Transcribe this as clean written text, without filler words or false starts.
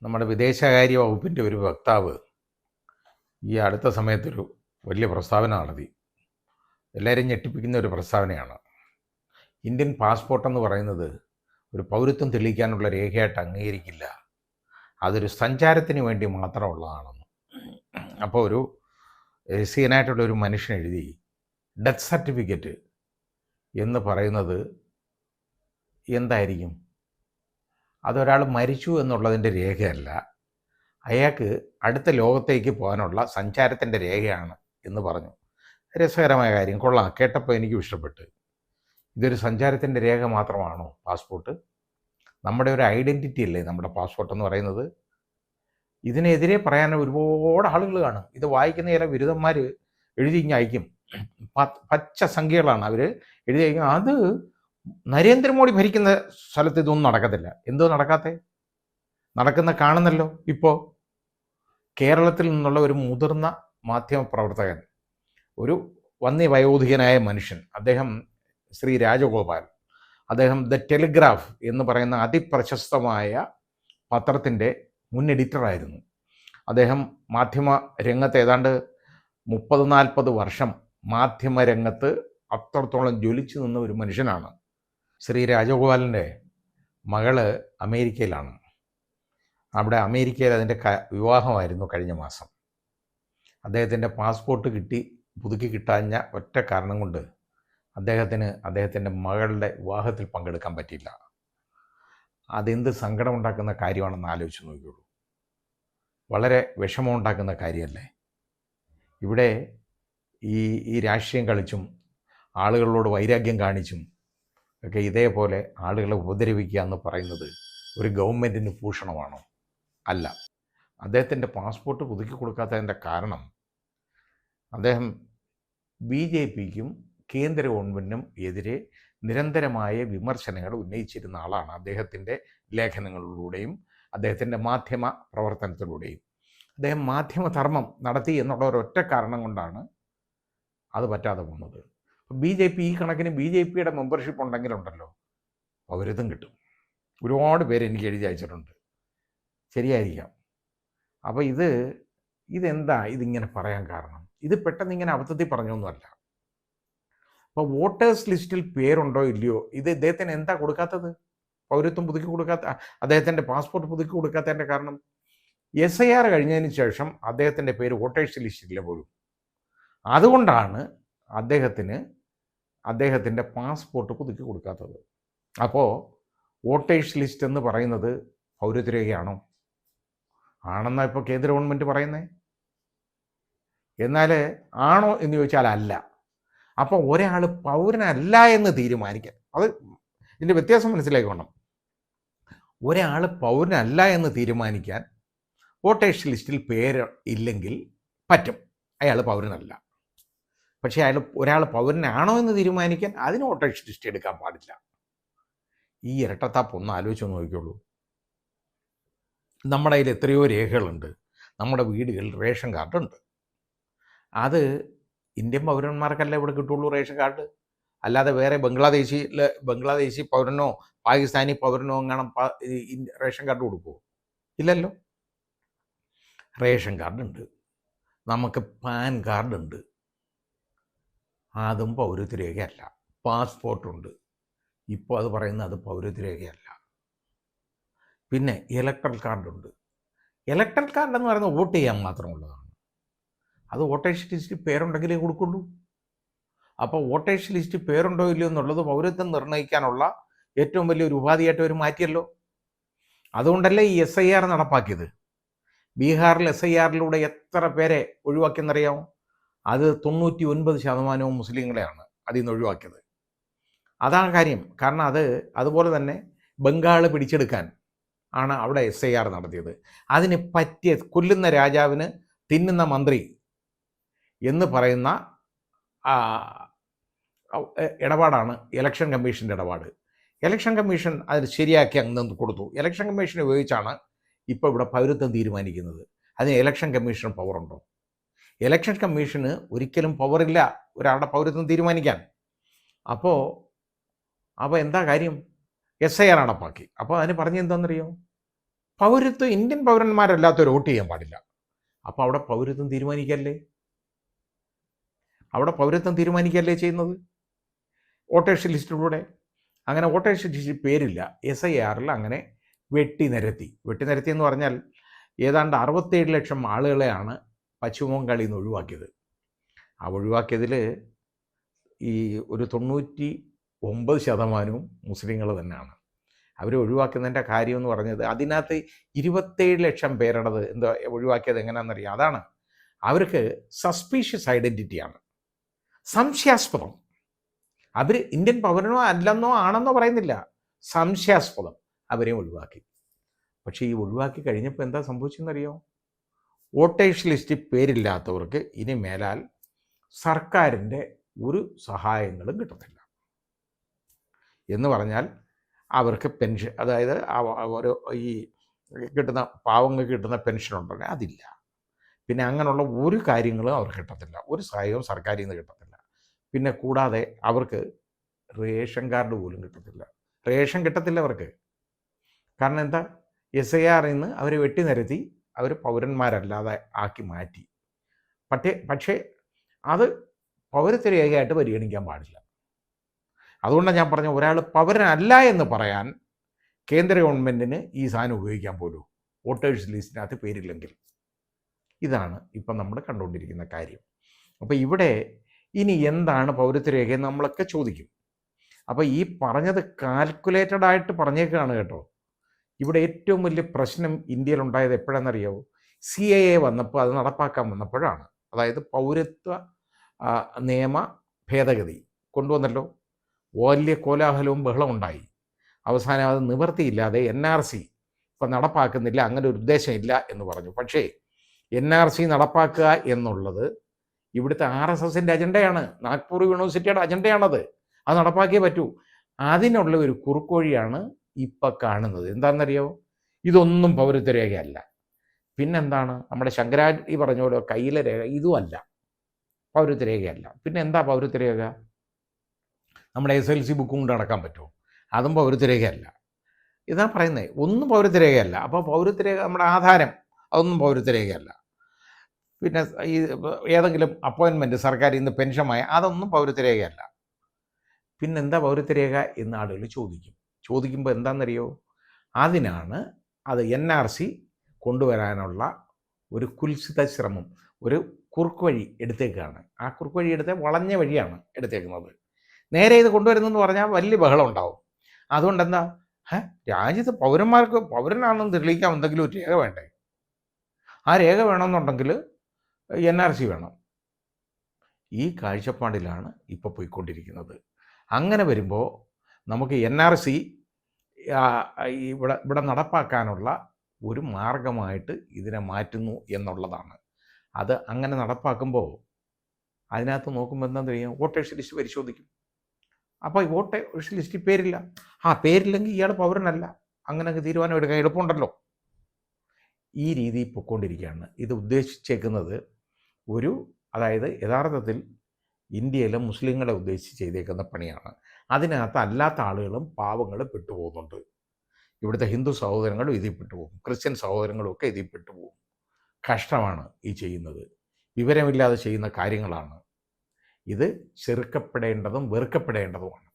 നമ്മുടെ വിദേശകാര്യ വകുപ്പിൻ്റെ ഒരു വക്താവ് ഈ അടുത്ത സമയത്തൊരു വലിയ പ്രസ്താവന നടത്തി. എല്ലാവരെയും ഞെട്ടിപ്പിക്കുന്ന ഒരു പ്രസ്താവനയാണ്. ഇന്ത്യൻ പാസ്പോർട്ട് എന്ന് പറയുന്നത് ഒരു പൗരത്വം തെളിയിക്കാനുള്ള രേഖയായിട്ട് അംഗീകരിക്കില്ല, അതൊരു സഞ്ചാരത്തിന് വേണ്ടി മാത്രമുള്ളതാണെന്ന്. അപ്പോൾ ഒരു രഹസ്യനായിട്ടുള്ള ഒരു മനുഷ്യൻ എഴുതി ഡെത്ത് സർട്ടിഫിക്കറ്റ് എന്ന് പറയുന്നത് എന്തായിരിക്കും? അതൊരാൾ മരിച്ചു എന്നുള്ളതിൻ്റെ രേഖയല്ല, അയാൾക്ക് അടുത്ത ലോകത്തേക്ക് പോകാനുള്ള സഞ്ചാരത്തിൻ്റെ രേഖയാണ് എന്ന് പറഞ്ഞു. രസകരമായ കാര്യം, കൊള്ളാം, കേട്ടപ്പോൾ എനിക്കും ഇഷ്ടപ്പെട്ട്. ഇതൊരു സഞ്ചാരത്തിൻ്റെ രേഖ മാത്രമാണോ പാസ്പോർട്ട്? നമ്മുടെ ഒരു ഐഡൻറ്റിറ്റി അല്ലേ നമ്മുടെ പാസ്പോർട്ട് എന്ന് പറയുന്നത്? ഇതിനെതിരെ പറയാൻ ഒരുപാട് ആളുകൾ കാണും. ഇത് വായിക്കുന്ന ചില ബിരുദന്മാർ എഴുതി അയക്കും. പച്ച സംഖ്യകളാണ് അവർ എഴുതി അയക്കും. അത് നരേന്ദ്രമോദി ഭരിക്കുന്ന സ്ഥലത്ത് ഇതൊന്നും നടക്കത്തില്ല. എന്തോ നടക്കാത്തെ? നടക്കുന്ന കാണുന്നല്ലോ. ഇപ്പോൾ കേരളത്തിൽ നിന്നുള്ള ഒരു മുതിർന്ന മാധ്യമപ്രവർത്തകൻ, ഒരു വന്യവയോധികനായ മനുഷ്യൻ, അദ്ദേഹം ശ്രീ രാജഗോപാൽ, അദ്ദേഹം ദ ടെലിഗ്രാഫ് എന്ന് പറയുന്ന അതിപ്രശസ്തമായ പത്രത്തിൻ്റെ മുൻ എഡിറ്ററായിരുന്നു. അദ്ദേഹം മാധ്യമ രംഗത്ത് ഏതാണ്ട് 30-40 വർഷം മാധ്യമരംഗത്ത് അത്രത്തോളം ജ്വലിച്ചു നിന്ന ഒരു മനുഷ്യനാണ്. ശ്രീ രാജഗോപാലിൻ്റെ മകള് അമേരിക്കയിലാണ്. അവിടെ അമേരിക്കയിൽ അതിൻ്റെ വിവാഹമായിരുന്നു കഴിഞ്ഞ മാസം. അദ്ദേഹത്തിൻ്റെ പാസ്പോർട്ട് പുതുക്കി കിട്ടാഞ്ഞ ഒറ്റ കാരണം കൊണ്ട് അദ്ദേഹത്തിൻ്റെ മകളുടെ വിവാഹത്തിൽ പങ്കെടുക്കാൻ പറ്റിയില്ല. അതെന്ത് സങ്കടമുണ്ടാക്കുന്ന കാര്യമാണെന്ന് ആലോചിച്ച് നോക്കിയുള്ളൂ. വളരെ വിഷമമുണ്ടാക്കുന്ന കാര്യമല്ലേ? ഇവിടെ ഈ രാഷ്ട്രീയം കളിച്ചും ആളുകളോട് വൈരാഗ്യം കാണിച്ചും ഒക്കെ ഇതേപോലെ ആളുകളെ ഉപദ്രവിക്കുക എന്ന് പറയുന്നത് ഒരു ഗവൺമെൻറ്റിന് ഭൂഷണമാണോ? അല്ല. അദ്ദേഹത്തിൻ്റെ പാസ്പോർട്ട് പുതുക്കി കൊടുക്കാത്തതിൻ്റെ കാരണം അദ്ദേഹം BJPക്കും കേന്ദ്ര ഗവൺമെൻറ്റിനും എതിരെ നിരന്തരമായ വിമർശനങ്ങൾ ഉന്നയിച്ചിരുന്ന ആളാണ്. അദ്ദേഹത്തിൻ്റെ ലേഖനങ്ങളിലൂടെയും അദ്ദേഹത്തിൻ്റെ മാധ്യമ പ്രവർത്തനത്തിലൂടെയും അദ്ദേഹം മാധ്യമധർമ്മം നടത്തി എന്നുള്ള ഒരൊറ്റ കാരണം കൊണ്ടാണ് അത് പറ്റാതെ പോകുന്നത്. BJP ഈ കണക്കിന് BJPയുടെ മെമ്പർഷിപ്പ് ഉണ്ടെങ്കിലുണ്ടല്ലോ പൗരത്വം കിട്ടും. ഒരുപാട് പേര് എനിക്ക് എഴുതി അയച്ചിട്ടുണ്ട്. ശരിയായിരിക്കാം. അപ്പോൾ ഇതെന്താ ഇതിങ്ങനെ പറയാൻ കാരണം? ഇത് പെട്ടെന്ന് ഇങ്ങനെ അബദ്ധത്തിൽ പറഞ്ഞൊന്നുമല്ല. അപ്പോൾ വോട്ടേഴ്സ് ലിസ്റ്റിൽ പേരുണ്ടോ ഇല്ലയോ, ഇത് ഇദ്ദേഹത്തിന് എന്താ കൊടുക്കാത്തത്? പൗരത്വം പുതുക്കി കൊടുക്കാത്ത, അദ്ദേഹത്തിൻ്റെ പാസ്പോർട്ട് പുതുക്കി കൊടുക്കാത്തതിൻ്റെ കാരണം SIR കഴിഞ്ഞതിന് ശേഷം അദ്ദേഹത്തിൻ്റെ പേര് വോട്ടേഴ്സ് ലിസ്റ്റില്ല പോലും. അതുകൊണ്ടാണ് അദ്ദേഹത്തിൻ്റെ പാസ്പോർട്ട് പുതുക്കി കൊടുക്കാത്തത്. അപ്പോൾ വോട്ടേഴ്സ് ലിസ്റ്റ് എന്ന് പറയുന്നത് പൗരത്വരേഖയാണോ? ആണെന്നാണ് ഇപ്പോൾ കേന്ദ്ര ഗവൺമെൻറ് പറയുന്നത്. എന്നാൽ ആണോ എന്ന് ചോദിച്ചാൽ അല്ല. അപ്പോൾ ഒരാൾ പൗരനല്ല എന്ന് തീരുമാനിക്കാൻ, അത് ഇതിൻ്റെ വ്യത്യാസം മനസ്സിലാക്കണം. ഒരാൾ പൗരനല്ല എന്ന് തീരുമാനിക്കാൻ വോട്ടേഴ്സ് ലിസ്റ്റിൽ പേര് ഇല്ലെങ്കിൽ പറ്റും, അയാൾ പൗരനല്ല. പക്ഷേ ഒരാൾ പൗരനാണോ എന്ന് തീരുമാനിക്കാൻ അതിന് വോട്ടേഴ്സ് ലിസ്റ്റ് എടുക്കാൻ പാടില്ല. ഈ ഇരട്ടത്താപ്പ് ഒന്ന് ആലോചിച്ച് നോക്കിക്കോളൂ. നമ്മുടെ കയ്യിൽ എത്രയോ രേഖകളുണ്ട്. നമ്മുടെ വീടുകളിൽ റേഷൻ കാർഡുണ്ട്. അത് ഇന്ത്യൻ പൗരന്മാർക്കല്ല ഇവിടെ കിട്ടുള്ളൂ റേഷൻ കാർഡ്. അല്ലാതെ വേറെ ബംഗ്ലാദേശി പൗരനോ പാകിസ്ഥാനി പൗരനോ എങ്ങനെ റേഷൻ കാർഡ് കൊടുക്കുമോ? ഇല്ലല്ലോ. റേഷൻ കാർഡുണ്ട്, നമുക്ക് പാൻ കാർഡുണ്ട്, അതും പൗരത്വരേഖയല്ല. പാസ്പോർട്ടുണ്ട്, ഇപ്പോൾ അത് പറയുന്നത് അത് പൗരത്വരേഖയല്ല. പിന്നെ ഇലക്ട്രൽ കാർഡുണ്ട്. ഇലക്ട്രൽ കാർഡ് എന്ന് പറയുന്നത് വോട്ട് ചെയ്യാൻ മാത്രമുള്ളതാണ്. അത് വോട്ടേഴ്സ് ലിസ്റ്റിൽ പേരുണ്ടെങ്കിലേ കൊടുക്കുള്ളൂ. അപ്പോൾ വോട്ടേഴ്സ് ലിസ്റ്റിൽ പേരുണ്ടോ ഇല്ലയോ എന്നുള്ളത് പൗരത്വം നിർണ്ണയിക്കാനുള്ള ഏറ്റവും വലിയൊരു ഉപാധിയായിട്ട് അവർ മാറ്റിയല്ലോ. അതുകൊണ്ടല്ലേ ഈ SIR നടപ്പാക്കിയത്. ബീഹാറിൽ SIRലൂടെ എത്ര പേരെ ഒഴിവാക്കിയെന്നറിയാമോ? അത് 99% മുസ്ലിങ്ങളെയാണ് അതിൽ നിന്ന് ഒഴിവാക്കിയത്. അതാണ് കാര്യം. കാരണം അതുപോലെ തന്നെ ബംഗാൾ പിടിച്ചെടുക്കാൻ ആണ് അവിടെ SIR നടത്തിയത്. അതിന് പറ്റിയ കൊല്ലുന്ന രാജാവിന് തിന്നുന്ന മന്ത്രി എന്ന് പറയുന്ന ഇടപാടാണ് ഇലക്ഷൻ കമ്മീഷൻ്റെ ഇടപാട്. ഇലക്ഷൻ കമ്മീഷൻ അതിന് ശരിയാക്കി അങ്ങ് കൊടുത്തു. ഇലക്ഷൻ കമ്മീഷൻ ഉപയോഗിച്ചാണ് ഇപ്പോൾ ഇവിടെ പൗരത്വം തീരുമാനിക്കുന്നത്. അതിന് ഇലക്ഷൻ കമ്മീഷന് പവറുണ്ടോ? ഇലക്ഷൻ കമ്മീഷന് ഒരിക്കലും പവറില്ല ഒരാളുടെ പൗരത്വം തീരുമാനിക്കാൻ. അപ്പോൾ എന്താ കാര്യം? SIR നടപ്പാക്കി. അപ്പോൾ അതിന് പറഞ്ഞെന്താണെന്നറിയോ? പൗരത്വം ഇന്ത്യൻ പൗരന്മാരല്ലാത്തവർ വോട്ട് ചെയ്യാൻ പാടില്ല. അപ്പോൾ അവിടെ പൗരത്വം തീരുമാനിക്കല്ലേ, ചെയ്യുന്നത് വോട്ടേഴ്സ് ലിസ്റ്റിലൂടെ. അങ്ങനെ വോട്ടേഴ്സ് ലിസ്റ്റിൽ പേരില്ല, SIRൽ അങ്ങനെ വെട്ടിനിരത്തി എന്ന് പറഞ്ഞാൽ ഏതാണ്ട് 67 ലക്ഷം ആളുകളെയാണ് പശ്ചിമ ബംഗാളിൽ നിന്ന് ഒഴിവാക്കിയത്. ആ ഒഴിവാക്കിയതിൽ ഈ ഒരു 99% മുസ്ലിങ്ങൾ തന്നെയാണ്. അവർ ഒഴിവാക്കുന്നതിൻ്റെ കാര്യം എന്ന് പറഞ്ഞത്, അതിനകത്ത് 27 ലക്ഷം പേരുടേത് എന്താ ഒഴിവാക്കിയത് എങ്ങനെയാണെന്നറിയാം. അതാണ്, അവർക്ക് സസ്പീഷ്യസ് ഐഡൻറ്റിറ്റിയാണ്, സംശയാസ്പദം. അവർ ഇന്ത്യൻ പൗരനോ അല്ലെന്നോ ആണെന്നോ പറയുന്നില്ല, സംശയാസ്പദം, അവരെയും ഒഴിവാക്കി. പക്ഷേ ഈ ഒഴിവാക്കി കഴിഞ്ഞപ്പോൾ എന്താ സംഭവിച്ചെന്നറിയോ? വോട്ടേഴ്സ് ലിസ്റ്റിൽ പേരില്ലാത്തവർക്ക് ഇനി മേലാൽ സർക്കാരിൻ്റെ ഒരു സഹായങ്ങളും കിട്ടത്തില്ല. എന്ന് പറഞ്ഞാൽ അവർക്ക് പെൻഷൻ, അതായത് ഒരു ഈ കിട്ടുന്ന പാവങ്ങൾക്ക് കിട്ടുന്ന പെൻഷൻ ഉണ്ടല്ലോ, അതില്ല. പിന്നെ അങ്ങനെയുള്ള ഒരു കാര്യങ്ങളും അവർക്ക് കിട്ടത്തില്ല, ഒരു സഹായവും സർക്കാരിൽ നിന്ന് കിട്ടത്തില്ല. പിന്നെ കൂടാതെ അവർക്ക് റേഷൻ കാർഡ് പോലും കിട്ടത്തില്ല. റേഷൻ കിട്ടത്തില്ല അവർക്ക്. കാരണം എന്താ? SIRൽ നിന്ന് അവരെ വെട്ടിനിരത്തി, അവർ പൗരന്മാരല്ലാതെ ആക്കി മാറ്റി. പക്ഷേ അത് പൗരത്വ രേഖയായിട്ട് പരിഗണിക്കാൻ പാടില്ല. അതുകൊണ്ടാണ് ഞാൻ പറഞ്ഞ, ഒരാൾ പൗരനല്ല എന്ന് പറയാൻ കേന്ദ്ര ഗവൺമെൻറ്റിന് ഈ സാധനം ഉപയോഗിക്കാൻ പോലും വോട്ടേഴ്സ് ലിസ്റ്റിനകത്ത് പേരില്ലെങ്കിൽ. ഇതാണ് ഇപ്പം നമ്മൾ കണ്ടുകൊണ്ടിരിക്കുന്ന കാര്യം. അപ്പോൾ ഇവിടെ ഇനി എന്താണ് പൗരത്വ രേഖയെന്ന് നമ്മളൊക്കെ ചോദിക്കും. അപ്പോൾ ഈ പറഞ്ഞത് കാൽക്കുലേറ്റഡ് ആയിട്ട് പറഞ്ഞേക്കുകയാണ് കേട്ടോ. ഇവിടെ ഏറ്റവും വലിയ പ്രശ്നം ഇന്ത്യയിൽ ഉണ്ടായത് എപ്പോഴാണെന്നറിയാവോ? CAA വന്നപ്പോൾ, അത് നടപ്പാക്കാൻ വന്നപ്പോഴാണ്. അതായത് പൗരത്വ നിയമ ഭേദഗതി കൊണ്ടുവന്നല്ലോ. വലിയ കോലാഹലവും ബഹളവും ഉണ്ടായി. അവസാനം അത് നിവൃത്തിയില്ലാതെ NRC ഇപ്പം നടപ്പാക്കുന്നില്ല, അങ്ങനെ ഒരു ഉദ്ദേശമില്ല എന്ന് പറഞ്ഞു. പക്ഷേ NRC നടപ്പാക്കുക എന്നുള്ളത് ഇവിടുത്തെ RSSൻ്റെ അജണ്ടയാണ്, നാഗ്പൂർ യൂണിവേഴ്സിറ്റിയുടെ അജണ്ടയാണത്. അത് നടപ്പാക്കിയേ പറ്റൂ. അതിനുള്ള ഒരു കുറുക്കോഴിയാണ് ഇപ്പം കാണുന്നത്. എന്താണെന്നറിയാമോ? ഇതൊന്നും പൗരത്വ രേഖയല്ല. പിന്നെന്താണ്? നമ്മുടെ ശങ്കരാചാര്യ പറഞ്ഞ പോലെ കയ്യിലെ രേഖ ഇതുമല്ല, പൗരത്വ രേഖയല്ല. പിന്നെ എന്താ പൗരത്വ രേഖ? നമ്മുടെ SLC ബുക്കും കൊണ്ട് നടക്കാൻ പറ്റുമോ? അതും പൗരത്വ രേഖയല്ല. ഇതാ പറയുന്നത്, ഒന്നും പൗരത്വ രേഖയല്ല. അപ്പോൾ പൗരത്വ രേഖ, നമ്മുടെ ആധാരം, അതൊന്നും പൗരത്വ രേഖയല്ല. പിന്നെ ഈ ഏതെങ്കിലും അപ്പോയിൻമെൻറ്റ് സർക്കാരിൽ നിന്ന് പെൻഷമായ, അതൊന്നും പൗരത്വ രേഖയല്ല. പിന്നെന്താ പൗരത്വ രേഖ എന്ന് ആളുകൾ ചോദിക്കുമ്പോൾ എന്താണെന്നറിയോ? അതിനാണ് അത് NRC കൊണ്ടുവരാനുള്ള ഒരു കുൽസിത ശ്രമം, ഒരു കുറുക്ക് വഴി എടുത്തേക്കാണ്. ആ കുറുക്ക് വഴി എടുത്ത വളഞ്ഞ വഴിയാണ് എടുത്തേക്കുന്നത്. നേരെ ഇത് കൊണ്ടുവരുന്നതെന്ന് പറഞ്ഞാൽ വലിയ ബഹളം ഉണ്ടാവും. അതുകൊണ്ടെന്താ, രാജ്യത്ത് പൗരന്മാർക്ക് പൗരനാണെന്ന് തെളിയിക്കാൻ എന്തെങ്കിലും ഒരു രേഖ വേണ്ടേ? ആ രേഖ വേണമെന്നുണ്ടെങ്കിൽ NRC വേണം. ഈ കാഴ്ചപ്പാടിലാണ് ഇപ്പോൾ പോയിക്കൊണ്ടിരിക്കുന്നത്. അങ്ങനെ വരുമ്പോൾ നമുക്ക് NRC ഇവിടെ നടപ്പാക്കാനുള്ള ഒരു മാർഗമായിട്ട് ഇതിനെ മാറ്റുന്നു എന്നുള്ളതാണ്. അത് അങ്ങനെ നടപ്പാക്കുമ്പോൾ അതിനകത്ത് നോക്കുമ്പോൾ എന്താ കഴിയും? വോട്ടേഴ്സ് ലിസ്റ്റ് പരിശോധിക്കും. അപ്പോൾ ഈ വോട്ടേഴ്സ് ലിസ്റ്റിൽ പേരില്ല, പേരില്ലെങ്കിൽ ഇയാൾ പൗരനല്ല, അങ്ങനെ തീരുമാനം എടുക്കാൻ എളുപ്പമുണ്ടല്ലോ. ഈ രീതി പൊയ്ക്കൊണ്ടിരിക്കുകയാണ്. ഇത് ഉദ്ദേശിച്ചേക്കുന്നത് അതായത് യഥാർത്ഥത്തിൽ ഇന്ത്യയിലെ മുസ്ലിങ്ങളെ ഉദ്ദേശിച്ച് ചെയ്തേക്കുന്ന പണിയാണ്. അതിനകത്ത് അല്ലാത്ത ആളുകളും പാവങ്ങളും പെട്ടുപോകുന്നുണ്ട്. ഇവിടുത്തെ ഹിന്ദു സഹോദരങ്ങളും ഇതിൽ പെട്ടുപോകും, ക്രിസ്ത്യൻ സഹോദരങ്ങളും ഒക്കെ ഇതിൽ പെട്ടുപോകും. കഷ്ടമാണ് ഈ ചെയ്യുന്നത്, വിവരമില്ലാതെ ചെയ്യുന്ന കാര്യങ്ങളാണ്. ഇത് ചെറുക്കപ്പെടേണ്ടതും വെറുക്കപ്പെടേണ്ടതുമാണ്.